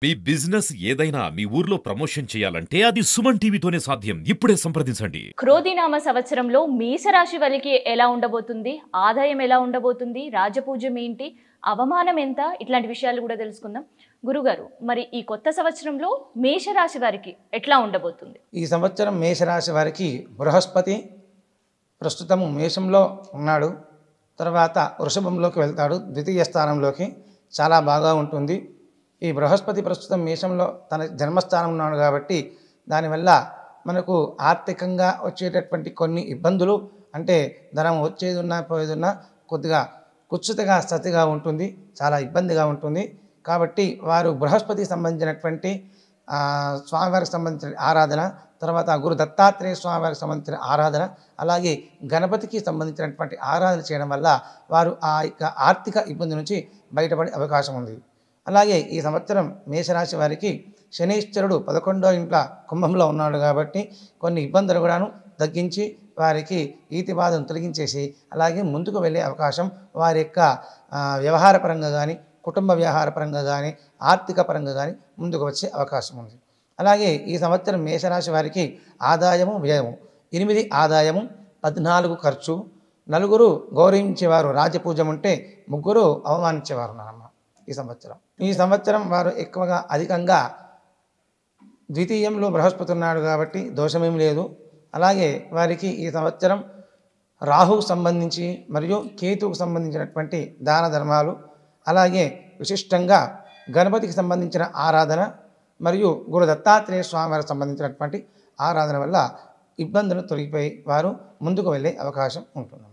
మీ business ఏదైనా మీ ఊర్లో promotion చేయాలంటే అది సుమన్ టీవీతోనే సాధ్యం. ఇప్పుడే సంప్రదించండి. క్రోధినామ సంవత్సరంలో మేషరాశి వారికి ఎలా ఉండబోతుంది? ఆదాయం ఎలా ఉండబోతుంది? రాజపూజ్యం ఏంటి? అవమానం ఎంత? ఇట్లాంటి విషయాలు కూడా తెలుసుకుందాం. గురుగారు, మరి ఈ కొత్త సంవత్సరంలో మేషరాశి వారికి ఎట్లా ఉండబోతుంది? ఈ సంవత్సరం మేషరాశి వారికి బృహస్పతి ప్రస్తుతము మేషంలో ఉన్నాడు. తర్వాత వృషభంలోకి వెళ్తాడు, ద్వితీయ స్థానంలోకి. చాలా బాగా ఉంటుంది. ఈ బృహస్పతి ప్రస్తుతం మేషంలో తన జన్మస్థానం ఉన్నాడు కాబట్టి దానివల్ల మనకు ఆర్థికంగా వచ్చేటటువంటి కొన్ని ఇబ్బందులు, అంటే ధనం వచ్చేది ఉన్నా పోయేది ఉన్నా కొద్దిగా కుత్సితగా స్థితిగా ఉంటుంది, చాలా ఇబ్బందిగా ఉంటుంది. కాబట్టి వారు బృహస్పతికి సంబంధించినటువంటి స్వామివారికి సంబంధించిన ఆరాధన, తర్వాత గురు దత్తాత్రేయ స్వామివారికి సంబంధించిన ఆరాధన, అలాగే గణపతికి సంబంధించినటువంటి ఆరాధన చేయడం వల్ల వారు ఆ యొక్క ఆర్థిక ఇబ్బంది నుంచి బయటపడే అవకాశం ఉంది. అలాగే ఈ సంవత్సరం మేషరాశి వారికి శనీశ్వరుడు 11వ ఇంట్లో కుంభంలో ఉన్నాడు కాబట్టి కొన్ని ఇబ్బందులు కూడాను తగ్గించి వారికి ఈతి బాధను తొలగించేసి అలాగే ముందుకు వెళ్ళే అవకాశం వారి యొక్క వ్యవహార పరంగా కానీ, కుటుంబ వ్యవహార పరంగా కానీ, ఆర్థిక పరంగా కానీ ముందుకు వచ్చే అవకాశం ఉంది. అలాగే ఈ సంవత్సరం మేషరాశి వారికి ఆదాయము వ్యయము 8 ఆదాయము, 14 ఖర్చు, 4 గౌరవించేవారు రాజపూజం ఉంటే 3 అవమానించేవారు నాన్న. ఈ సంవత్సరం వారు ఎక్కువగా అధికంగా ద్వితీయంలో బృహస్పతి ఉన్నాడు కాబట్టి దోషమేం లేదు. అలాగే వారికి ఈ సంవత్సరం రాహుకు సంబంధించి మరియు కేతువుకు సంబంధించినటువంటి దాన ధర్మాలు, అలాగే విశిష్టంగా గణపతికి సంబంధించిన ఆరాధన మరియు గురు దత్తాత్రేయ స్వామివారికి సంబంధించినటువంటి ఆరాధన వల్ల ఇబ్బందులు తొలగిపోయి వారు ముందుకు వెళ్ళే అవకాశం ఉంటుంది.